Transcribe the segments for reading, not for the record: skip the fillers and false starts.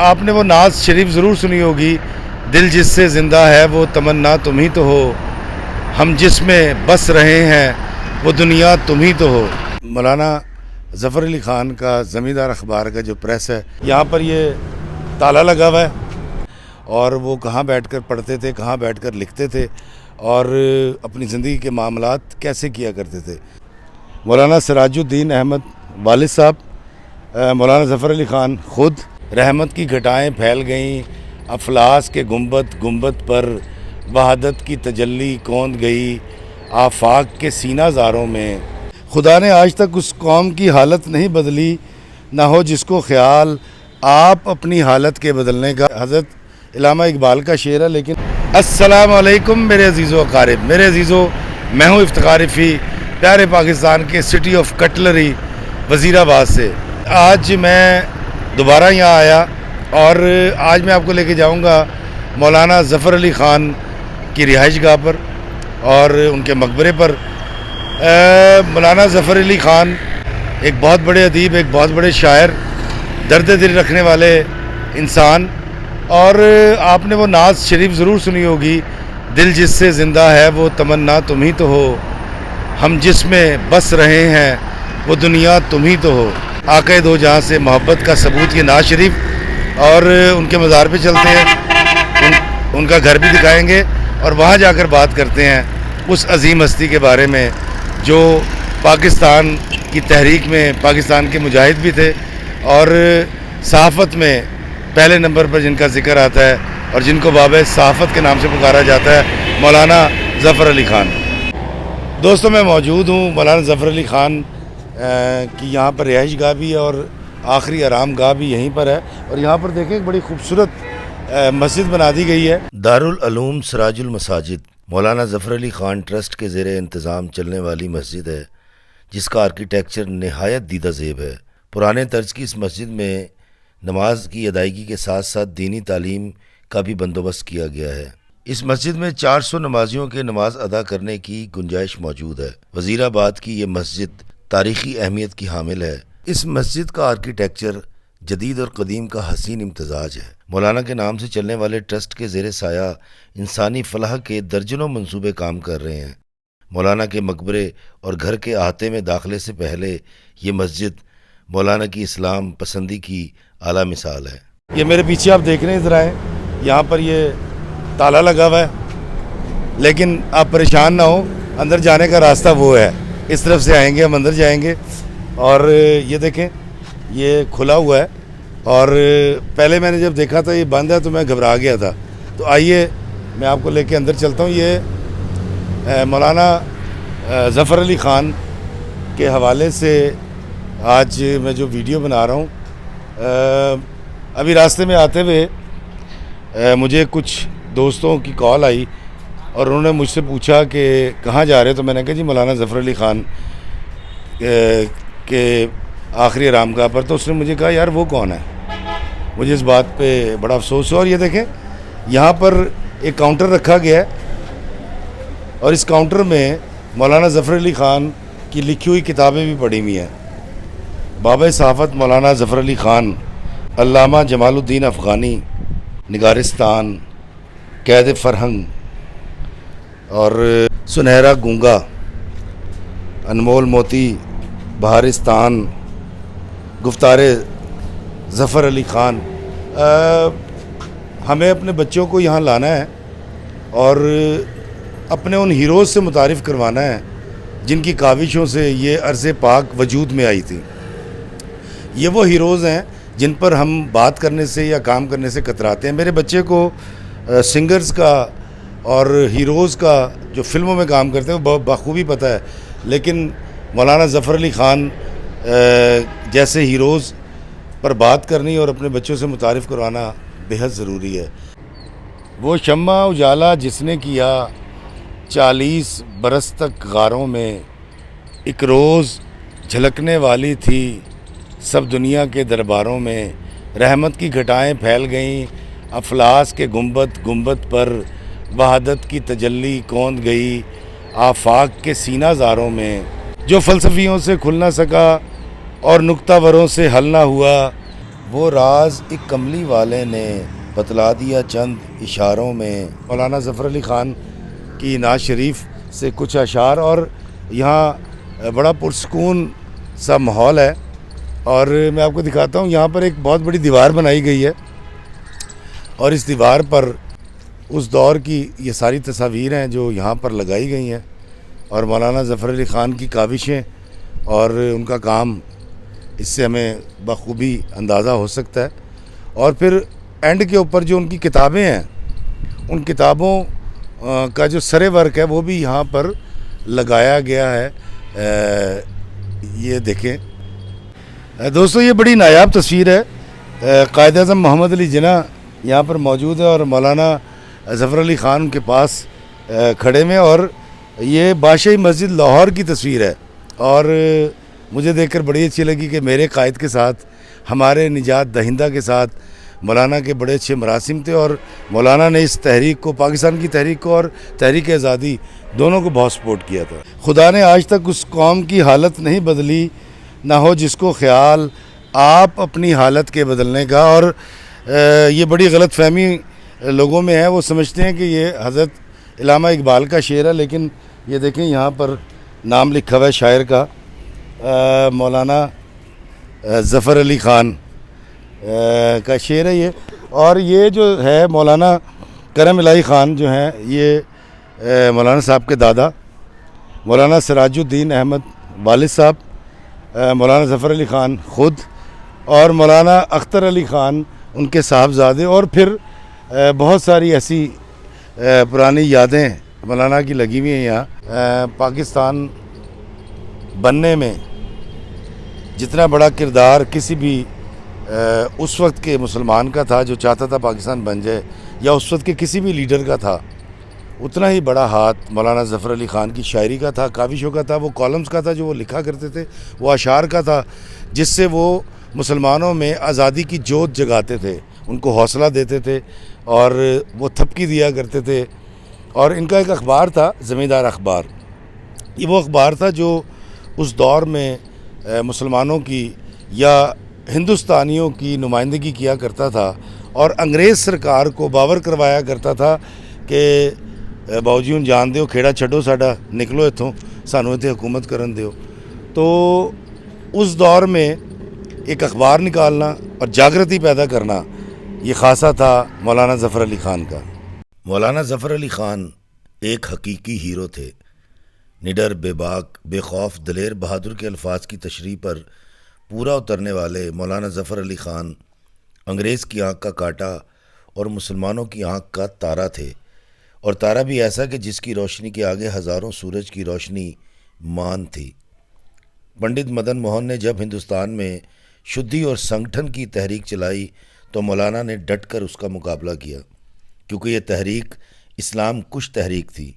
آپ نے وہ نعت شریف ضرور سنی ہوگی، دل جس سے زندہ ہے وہ تمنا تم ہی تو ہو، ہم جس میں بس رہے ہیں وہ دنیا تم ہی تو ہو۔ مولانا ظفر علی خان کا زمیندار اخبار کا جو پریس ہے، یہاں پر یہ تالا لگا ہوا ہے، اور وہ کہاں بیٹھ کر پڑھتے تھے، کہاں بیٹھ کر لکھتے تھے، اور اپنی زندگی کے معاملات کیسے کیا کرتے تھے۔ مولانا سراج الدین احمد والد صاحب، مولانا ظفر علی خان خود، رحمت کی گھٹائیں پھیل گئیں افلاس کے گنبد گنبد پر، وحدت کی تجلی کوند گئی آفاق کے سینہ زاروں میں۔ خدا نے آج تک اس قوم کی حالت نہیں بدلی، نہ ہو جس کو خیال آپ اپنی حالت کے بدلنے کا۔ حضرت علامہ اقبال کا شعر ہے، لیکن السلام علیکم میرے عزیز و اقارب، میرے عزیزو، میں ہوں افتخار فی، پیارے پاکستان کے سٹی آف کٹلری وزیر آباد سے۔ آج میں دوبارہ یہاں آیا، اور آج میں آپ کو لے کے جاؤں گا مولانا ظفر علی خان کی رہائش گاہ پر اور ان کے مقبرے پر۔ مولانا ظفر علی خان ایک بہت بڑے ادیب، ایک بہت بڑے شاعر، درد دل رکھنے والے انسان، اور آپ نے وہ نعت شریف ضرور سنی ہوگی، دل جس سے زندہ ہے وہ تمنا تم ہی تو ہو، ہم جس میں بس رہے ہیں وہ دنیا تم ہی تو ہو۔ آقا دو جہاں سے محبت کا ثبوت یہ نعت شریف، اور ان کے مزار پہ چلتے ہیں، ان کا گھر بھی دکھائیں گے، اور وہاں جا کر بات کرتے ہیں اس عظیم ہستی کے بارے میں جو پاکستان کی تحریک میں پاکستان کے مجاہد بھی تھے، اور صحافت میں پہلے نمبر پر جن کا ذکر آتا ہے اور جن کو بابِ صحافت کے نام سے پکارا جاتا ہے، مولانا ظفر علی خان۔ دوستوں، میں موجود ہوں مولانا ظفر علی خان کی یہاں پر رہائش گاہ بھی ہے، اور آخری آرام گاہ بھی یہیں پر ہے، اور یہاں پر دیکھیں ایک بڑی خوبصورت مسجد بنا دی گئی ہے، دارالعلوم سراج المساجد، مولانا ظفر علی خان ٹرسٹ کے زیر انتظام چلنے والی مسجد ہے، جس کا آرکیٹیکچر نہایت دیدہ زیب ہے۔ پرانے طرز کی اس مسجد میں نماز کی ادائیگی کے ساتھ ساتھ دینی تعلیم کا بھی بندوبست کیا گیا ہے۔ اس مسجد میں 400 نمازیوں کے نماز ادا کرنے کی گنجائش موجود ہے۔ وزیر آباد کی یہ مسجد تاریخی اہمیت کی حامل ہے۔ اس مسجد کا آرکیٹیکچر جدید اور قدیم کا حسین امتزاج ہے۔ مولانا کے نام سے چلنے والے ٹرسٹ کے زیر سایہ انسانی فلاح کے درجنوں منصوبے کام کر رہے ہیں۔ مولانا کے مقبرے اور گھر کے احاطے میں داخلے سے پہلے یہ مسجد مولانا کی اسلام پسندی کی اعلیٰ مثال ہے۔ یہ میرے پیچھے آپ دیکھ رہے ہیں، ذرا یہاں پر یہ تالا لگا ہوا ہے، لیکن آپ پریشان نہ ہو، اندر جانے کا راستہ وہ ہے، اس طرف سے آئیں گے، ہم اندر جائیں گے، اور یہ دیکھیں یہ کھلا ہوا ہے، اور پہلے میں نے جب دیکھا تھا یہ بند ہے تو میں گھبرا گیا تھا۔ تو آئیے میں آپ کو لے کے اندر چلتا ہوں۔ یہ مولانا ظفر علی خان کے حوالے سے آج میں جو ویڈیو بنا رہا ہوں، ابھی راستے میں آتے ہوئے مجھے کچھ دوستوں کی کال آئی، اور انہوں نے مجھ سے پوچھا کہ کہاں جا رہے، تو میں نے کہا جی مولانا ظفر علی خان کے آخری آرام گاہ پر۔ تو اس نے مجھے کہا یار وہ کون ہے، مجھے اس بات پہ بڑا افسوس ہے۔ اور یہ دیکھیں یہاں پر ایک کاؤنٹر رکھا گیا ہے، اور اس کاؤنٹر میں مولانا ظفر علی خان کی لکھی ہوئی کتابیں بھی پڑھی ہوئی ہیں۔ بابِ صحافت مولانا ظفر علی خان، علامہ جمال الدین افغانی، نگارستان، قید فرہنگ، اور سنہرا گونگا، انمول موتی، بہارستان، گفتار ظفر علی خان۔ ہمیں اپنے بچوں کو یہاں لانا ہے اور اپنے ان ہیروز سے متعارف کروانا ہے جن کی کاوشوں سے یہ ارض پاک وجود میں آئی تھی۔ یہ وہ ہیروز ہیں جن پر ہم بات کرنے سے یا کام کرنے سے کتراتے ہیں۔ میرے بچے کو سنگرز کا اور ہیروز کا جو فلموں میں کام کرتے ہیں وہ بخوبی پتہ ہے، لیکن مولانا ظفر علی خان جیسے ہیروز پر بات کرنی اور اپنے بچوں سے متعارف کروانا بہت ضروری ہے۔ وہ شمع اجالا جس نے کیا 40 برس تک غاروں میں، ایک روز جھلکنے والی تھی سب دنیا کے درباروں میں، رحمت کی گھٹائیں پھیل گئیں افلاس کے گنبد گنبد پر، وحدت کی تجلی کوند گئی آفاق کے سینہ زاروں میں، جو فلسفیوں سے کھل نہ سکا اور نکتہ وروں سے حل نہ ہوا، وہ راز ایک کملی والے نے بتلا دیا چند اشاروں میں. مولانا ظفر علی خان کی نعت شریف سے کچھ اشعار. اور یہاں بڑا پرسکون سا ماحول ہے. اور میں آپ کو دکھاتا ہوں, یہاں پر ایک بہت بڑی دیوار بنائی گئی ہے, اور اس دیوار پر اس دور کی یہ ساری تصاویر ہیں جو یہاں پر لگائی گئی ہیں, اور مولانا ظفر علی خان کی کاوشیں اور ان کا کام اس سے ہمیں بخوبی اندازہ ہو سکتا ہے. اور پھر اینڈ کے اوپر جو ان کی کتابیں ہیں, ان کتابوں کا جو سرے ورک ہے وہ بھی یہاں پر لگایا گیا ہے. یہ دیکھیں دوستو, یہ بڑی نایاب تصویر ہے. قائد اعظم محمد علی جناح یہاں پر موجود ہے اور مولانا ظفر علی خان ان کے پاس کھڑے میں, اور یہ بادشاہی مسجد لاہور کی تصویر ہے. اور مجھے دیکھ کر بڑی اچھی لگی کہ میرے قائد کے ساتھ, ہمارے نجات دہندہ کے ساتھ مولانا کے بڑے اچھے مراسم تھے, اور مولانا نے اس تحریک کو, پاکستان کی تحریک کو اور تحریک آزادی دونوں کو بہت سپورٹ کیا تھا. خدا نے آج تک اس قوم کی حالت نہیں بدلی, نہ ہو جس کو خیال آپ اپنی حالت کے بدلنے کا. اور یہ بڑی غلط فہمی لوگوں میں ہے, وہ سمجھتے ہیں کہ یہ حضرت علامہ اقبال کا شعر ہے, لیکن یہ دیکھیں یہاں پر نام لکھا ہوا ہے شاعر کا, مولانا ظفر علی خان کا شعر ہے یہ. اور یہ جو ہے مولانا کرم الہی خان جو ہیں, یہ مولانا صاحب کے دادا مولانا سراج الدین احمد والد صاحب, مولانا ظفر علی خان خود, اور مولانا اختر علی خان ان کے صاحبزادے. اور پھر بہت ساری ایسی پرانی یادیں مولانا کی لگی ہوئی ہیں یہاں. پاکستان بننے میں جتنا بڑا کردار کسی بھی اس وقت کے مسلمان کا تھا جو چاہتا تھا پاکستان بن جائے, یا اس وقت کے کسی بھی لیڈر کا تھا, اتنا ہی بڑا ہاتھ مولانا ظفر علی خان کی شاعری کا تھا, کاوشوں کا تھا, وہ کالمز کا تھا جو وہ لکھا کرتے تھے, وہ اشعار کا تھا جس سے وہ مسلمانوں میں آزادی کی جوت جگاتے تھے, ان کو حوصلہ دیتے تھے, اور وہ تھپکی دیا کرتے تھے. اور ان کا ایک اخبار تھا زمیندار اخبار, یہ وہ اخبار تھا جو اس دور میں مسلمانوں کی یا ہندوستانیوں کی نمائندگی کیا کرتا تھا, اور انگریز سرکار کو باور کروایا کرتا تھا کہ باؤ جی جان دیو کھیڑا چھڈو ساڈا, نکلو اتھوں, سانوں اتنے حکومت کرن دیو. تو اس دور میں ایک اخبار نکالنا اور جاگرتی پیدا کرنا یہ خاصا تھا مولانا ظفر علی خان کا. مولانا ظفر علی خان ایک حقیقی ہیرو تھے. نڈر, بے باک, بے خوف, دلیر بہادر کے الفاظ کی تشریح پر پورا اترنے والے مولانا ظفر علی خان انگریز کی آنکھ کا کاٹا اور مسلمانوں کی آنکھ کا تارا تھے, اور تارا بھی ایسا کہ جس کی روشنی کے آگے ہزاروں سورج کی روشنی مان تھی. پنڈت مدن موہن نے جب ہندوستان میں شدھی اور سنگٹھن کی تحریک چلائی تو مولانا نے ڈٹ کر اس کا مقابلہ کیا, کیونکہ یہ تحریک اسلام کش تحریک تھی.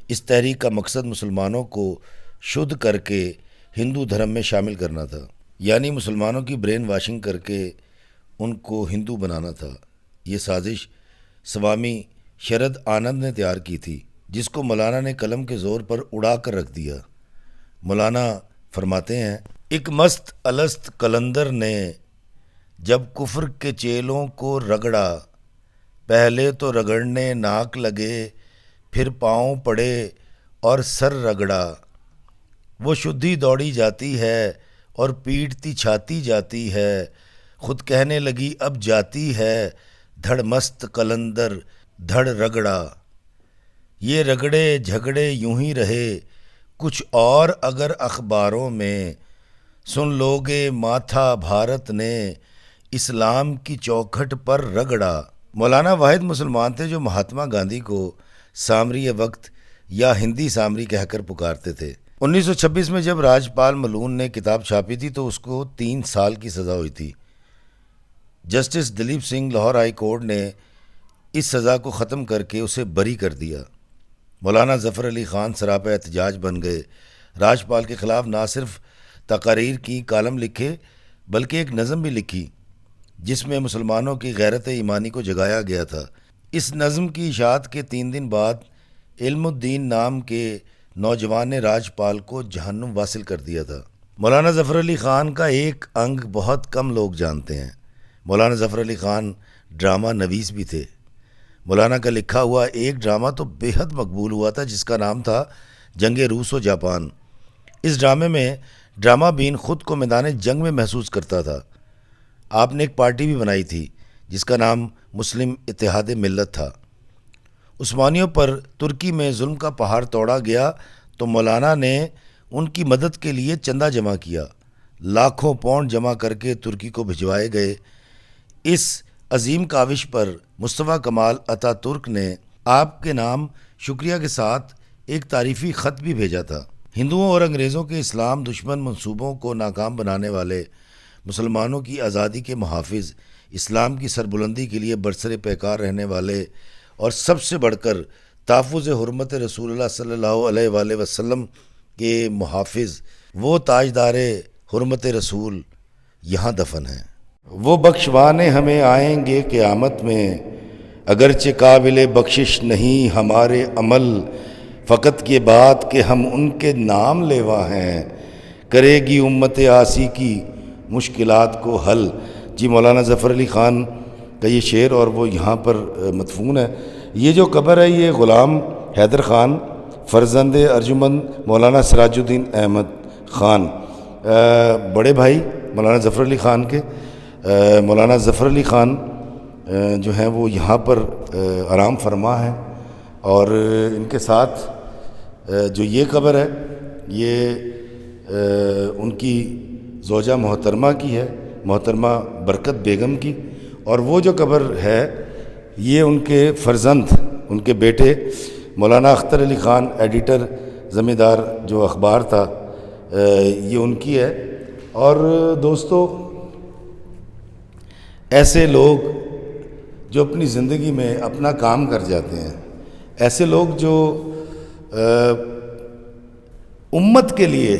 اس تحریک کا مقصد مسلمانوں کو شدھ کر کے ہندو دھرم میں شامل کرنا تھا, یعنی مسلمانوں کی برین واشنگ کر کے ان کو ہندو بنانا تھا. یہ سازش سوامی شرد آنند نے تیار کی تھی, جس کو مولانا نے قلم کے زور پر اڑا کر رکھ دیا. مولانا فرماتے ہیں, ایک مست الست قلندر نے جب کفر کے چیلوں کو رگڑا, پہلے تو رگڑنے ناک لگے, پھر پاؤں پڑے اور سر رگڑا. وہ شدھی دوڑی جاتی ہے اور پیٹتی چھاتی جاتی ہے, خود کہنے لگی اب جاتی ہے, دھڑ مست قلندر دھڑ رگڑا. یہ رگڑے جھگڑے یوں ہی رہے, کچھ اور اگر اخباروں میں, سن لوگے ماتھا بھارت نے اسلام کی چوکھٹ پر رگڑا. مولانا واحد مسلمان تھے جو مہاتما گاندھی کو سامری وقت یا ہندی سامری کہہ کر پکارتے تھے. 1926 میں جب راجپال ملون نے کتاب چھاپی تھی تو اس کو 3 سال کی سزا ہوئی تھی. Justice Dilip Singh Lahore high court نے اس سزا کو ختم کر کے اسے بری کر دیا. مولانا ظفر علی خان سراپا احتجاج بن گئے. راجپال کے خلاف نہ صرف تقاریر کی, کالم لکھے, بلکہ ایک نظم بھی لکھی جس میں مسلمانوں کی غیرت ایمانی کو جگایا گیا تھا. اس نظم کی اشاعت کے 3 دن بعد علم الدین نام کے نوجوان نے راجپال کو جہنم واصل کر دیا تھا. مولانا ظفر علی خان کا ایک انگ بہت کم لوگ جانتے ہیں. مولانا ظفر علی خان ڈرامہ نویس بھی تھے۔ مولانا کا لکھا ہوا ایک ڈرامہ تو بے حد مقبول ہوا تھا جس کا نام تھا جنگ روس و جاپان۔ اس ڈرامے میں ڈرامہ بین خود کو میدان جنگ میں محسوس کرتا تھا۔ آپ نے ایک پارٹی بھی بنائی تھی جس کا نام مسلم اتحاد ملت تھا۔ عثمانیوں پر ترکی میں ظلم کا پہاڑ توڑا گیا تو مولانا نے ان کی مدد کے لیے چندہ جمع کیا۔ لاکھوں پاؤنڈ جمع کر کے ترکی کو بھجوائے گئے۔ اس عظیم کاوش پر مصطفیٰ کمال اتا ترک نے آپ کے نام شکریہ کے ساتھ ایک تعریفی خط بھی بھیجا تھا۔ ہندوؤں اور انگریزوں کے اسلام دشمن منصوبوں کو ناکام بنانے والے، مسلمانوں کی آزادی کے محافظ، اسلام کی سربلندی کے لیے برسر پیکار رہنے والے اور سب سے بڑھ کر تحفظ حرمت رسول اللہ صلی اللہ علیہ وآلہ وسلم کے محافظ، وہ تاجدار حرمت رسول یہاں دفن ہیں۔ وہ بخشوانے ہمیں آئیں گے قیامت میں، اگرچہ قابل بخشش نہیں ہمارے عمل، فقط یہ بات کہ ہم ان کے نام لیوا ہیں، کرے گی امت عاصی کی مشکلات کو حل۔ جی مولانا ظفر علی خان کا یہ شعر اور وہ یہاں پر مدفون ہے۔ یہ جو قبر ہے یہ غلام حیدر خان فرزند ارجمند مولانا سراج الدین احمد خان، بڑے بھائی مولانا ظفر علی خان کے، مولانا ظفر علی خان جو ہیں وہ یہاں پر آرام فرما ہیں، اور ان کے ساتھ جو یہ قبر ہے یہ ان کی زوجہ محترمہ کی ہے، محترمہ برکت بیگم کی، اور وہ جو قبر ہے یہ ان کے فرزند، ان کے بیٹے مولانا اختر علی خان ایڈیٹر زمیندار جو اخبار تھا یہ ان کی ہے۔ اور دوستو، ایسے لوگ جو اپنی زندگی میں اپنا کام کر جاتے ہیں، ایسے لوگ جو امت کے لیے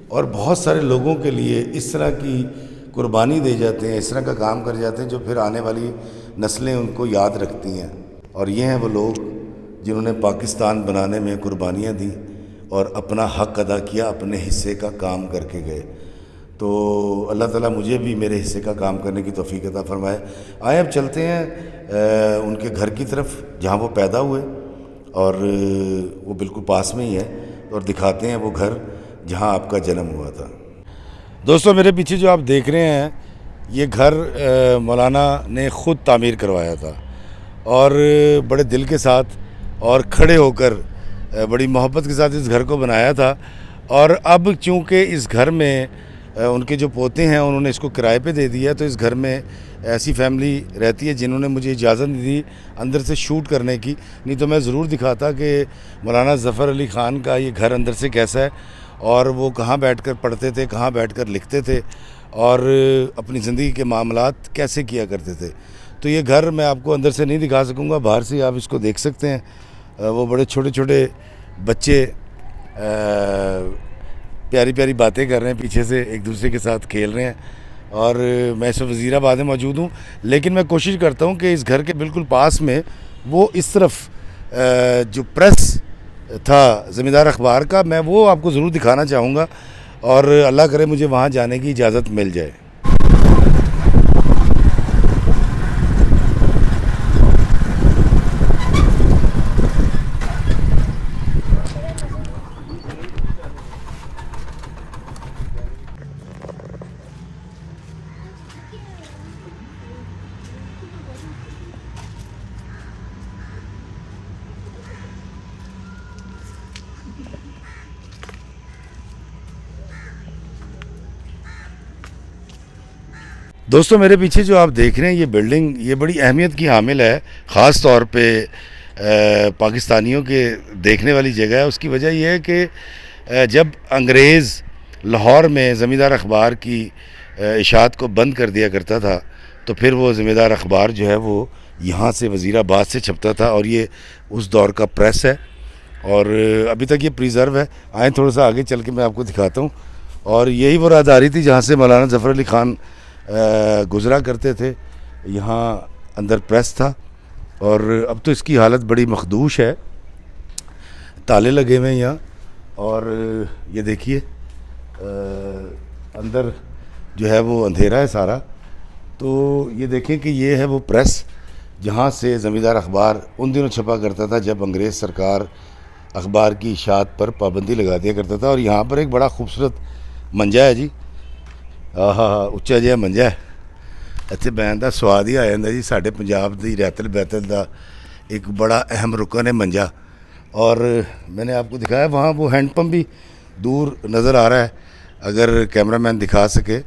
اور بہت سارے لوگوں کے لیے اس طرح کی قربانی دے جاتے ہیں، اس طرح کا کام کر جاتے ہیں جو پھر آنے والی نسلیں ان کو یاد رکھتی ہیں، اور یہ ہیں وہ لوگ جنہوں نے پاکستان بنانے میں قربانیاں دی اور اپنا حق ادا کیا، اپنے حصے کا کام کر کے گئے۔ تو اللہ تعالیٰ مجھے بھی میرے حصے کا کام کرنے کی توفیق عطا فرمائے۔ آئیں اب چلتے ہیں ان کے گھر کی طرف جہاں وہ پیدا ہوئے، اور وہ بالکل پاس میں ہی ہے، اور دکھاتے ہیں وہ گھر جہاں آپ کا جنم ہوا تھا۔ دوستو، میرے پیچھے جو آپ دیکھ رہے ہیں یہ گھر مولانا نے خود تعمیر کروایا تھا، اور بڑے دل کے ساتھ اور کھڑے ہو کر بڑی محبت کے ساتھ اس گھر کو بنایا تھا۔ اور اب چونکہ اس گھر میں ان کے جو پوتے ہیں انہوں نے اس کو کرائے پہ دے دیا، تو اس گھر میں ایسی فیملی رہتی ہے جنہوں نے مجھے اجازت نہیں دی اندر سے شوٹ کرنے کی، نہیں تو میں ضرور دکھاتا کہ مولانا ظفر علی خان کا یہ گھر اندر سے کیسا ہے، اور وہ کہاں بیٹھ کر پڑھتے تھے، کہاں بیٹھ کر لکھتے تھے، اور اپنی زندگی کے معاملات کیسے کیا کرتے تھے۔ تو یہ گھر میں آپ کو اندر سے نہیں دکھا سکوں گا، باہر سے آپ اس کو دیکھ سکتے ہیں۔ وہ بڑے چھوٹے چھوٹے بچے پیاری پیاری باتیں کر رہے ہیں، پیچھے سے ایک دوسرے کے ساتھ کھیل رہے ہیں، اور میں اس وزیر آباد میں موجود ہوں، لیکن میں کوشش کرتا ہوں کہ اس گھر کے بالکل پاس میں وہ اس طرف جو پریس تھا زمیندار اخبار کا، میں وہ آپ کو ضرور دکھانا چاہوں گا، اور اللہ کرے مجھے وہاں جانے کی اجازت مل جائے۔ دوستو، میرے پیچھے جو آپ دیکھ رہے ہیں یہ بلڈنگ، یہ بڑی اہمیت کی حامل ہے، خاص طور پہ پاکستانیوں کے دیکھنے والی جگہ ہے۔ اس کی وجہ یہ ہے کہ جب انگریز لاہور میں زمیندار اخبار کی اشاعت کو بند کر دیا کرتا تھا تو پھر وہ زمیندار اخبار جو ہے وہ یہاں سے وزیر آباد سے چھپتا تھا، اور یہ اس دور کا پریس ہے، اور ابھی تک یہ پریزرو ہے۔ آئیں تھوڑا سا آگے چل کے میں آپ کو دکھاتا ہوں، اور یہی وہ راہداری تھی جہاں سے مولانا ظفر علی خان گزرا کرتے تھے۔ یہاں اندر پریس تھا، اور اب تو اس کی حالت بڑی مخدوش ہے، تالے لگے ہوئے ہیں یہاں، اور یہ دیکھیے اندر جو ہے وہ اندھیرا ہے سارا، تو یہ دیکھیں کہ یہ ہے وہ پریس جہاں سے زمیندار اخبار ان دنوں چھپا کرتا تھا جب انگریز سرکار اخبار کی اشاعت پر پابندی لگا دیا کرتا تھا. اور یہاں پر ایک بڑا خوبصورت منجا ہے جی, اچا جہا منجا ہے. ਇੱਥੇ ਬੈਨ ਦਾ ਸਵਾਦ ਹੀ ਆ ਜਾਂਦਾ ਜੀ. ਸਾਡੇ ਪੰਜਾਬ ਦੀ ਰੈਤਲ ਬੈਤਲ ਦਾ ایک بڑا اہم رکن ہے منجا. اور میں نے آپ کو دکھایا وہاں وہ ہینڈ پمپ بھی دور نظر آ رہا ہے. اگر کیمرہ مین دکھا سکے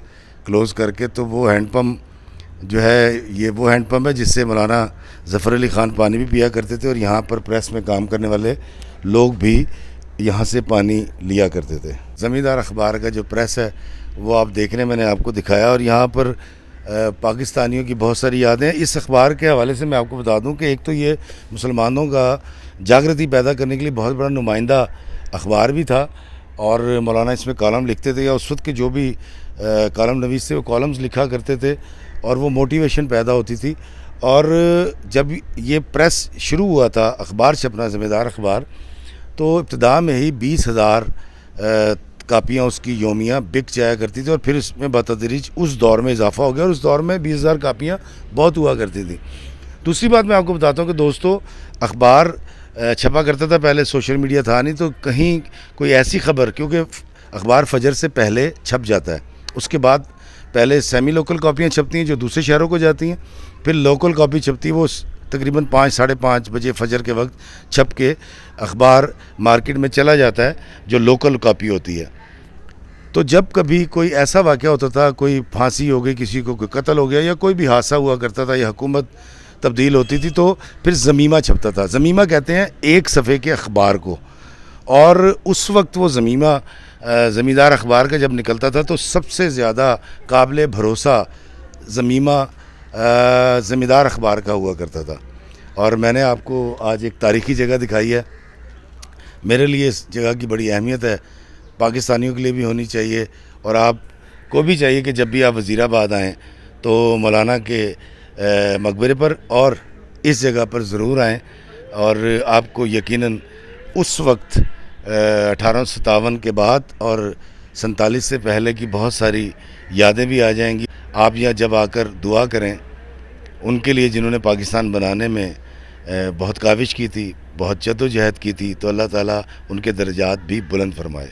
کلوز کر کے تو وہ ہینڈ پمپ جو ہے یہ وہ ہینڈ پمپ ہے جس سے مولانا ظفر علی خان پانی بھی پیا کرتے تھے, اور یہاں پر پریس میں کام کرنے والے لوگ بھی یہاں سے پانی لیا کرتے تھے. زمیندار اخبار کا جو پریس ہے وہ آپ دیکھ رہے ہیں, میں نے آپ کو دکھایا. اور یہاں پر پاکستانیوں کی بہت ساری یادیں ہیں. اس اخبار کے حوالے سے میں آپ کو بتا دوں کہ ایک تو یہ مسلمانوں کا جاگرتی پیدا کرنے کے لیے بہت بڑا نمائندہ اخبار بھی تھا, اور مولانا اس میں کالم لکھتے تھے, یا اس وقت کے جو بھی کالم نویس تھے وہ کالمز لکھا کرتے تھے, اور وہ موٹیویشن پیدا ہوتی تھی. اور جب یہ پریس شروع ہوا تھا اخبار چھپنا زمیندار اخبار, تو ابتدا میں ہی 20,000 کاپیاں اس کی یومیہ بک جایا کرتی تھی, اور پھر اس میں بتدریج اس دور میں اضافہ ہو گیا, اور اس دور میں 20,000 کاپیاں بہت ہوا کرتی تھی. دوسری بات میں آپ کو بتاتا ہوں کہ دوستو, اخبار چھپا کرتا تھا پہلے, سوشل میڈیا تھا نہیں, تو کہیں کوئی ایسی خبر, کیونکہ اخبار فجر سے پہلے چھپ جاتا ہے, اس کے بعد پہلے سیمی لوکل کاپیاں چھپتی ہیں جو دوسرے شہروں کو جاتی ہیں, پھر لوکل کاپی چھپتی ہے وہ تقریباً 5 ساڑھے 5 بجے فجر کے وقت چھپ کے اخبار مارکیٹ میں چلا جاتا ہے جو لوکل کاپی ہوتی ہے. تو جب کبھی کوئی ایسا واقعہ ہوتا تھا, کوئی پھانسی ہو گئی کسی کو, کوئی قتل ہو گیا, یا کوئی بھی حادثہ ہوا کرتا تھا, یا حکومت تبدیل ہوتی تھی, تو پھر زمیمہ چھپتا تھا. زمیمہ کہتے ہیں ایک صفحے کے اخبار کو, اور اس وقت وہ زمیمہ زمیندار اخبار کا جب نکلتا تھا تو سب سے زیادہ قابل بھروسہ زمیمہ زمیندار اخبار کا ہوا کرتا تھا. اور میں نے آپ کو آج ایک تاریخی جگہ دکھائی ہے. میرے لیے اس جگہ کی بڑی اہمیت ہے, پاکستانیوں کے لیے بھی ہونی چاہیے, اور آپ کو بھی چاہیے کہ جب بھی آپ وزیر آباد آئیں تو مولانا کے مقبرے پر اور اس جگہ پر ضرور آئیں, اور آپ کو یقیناً اس وقت 1857 کے بعد اور 47 سے پہلے کی بہت ساری یادیں بھی آ جائیں گی. آپ یہاں جب آ کر دعا کریں ان کے لیے جنہوں نے پاکستان بنانے میں بہت کاوش کی تھی, بہت جد و جہد کی تھی, تو اللہ تعالیٰ ان کے درجات بھی بلند فرمائے.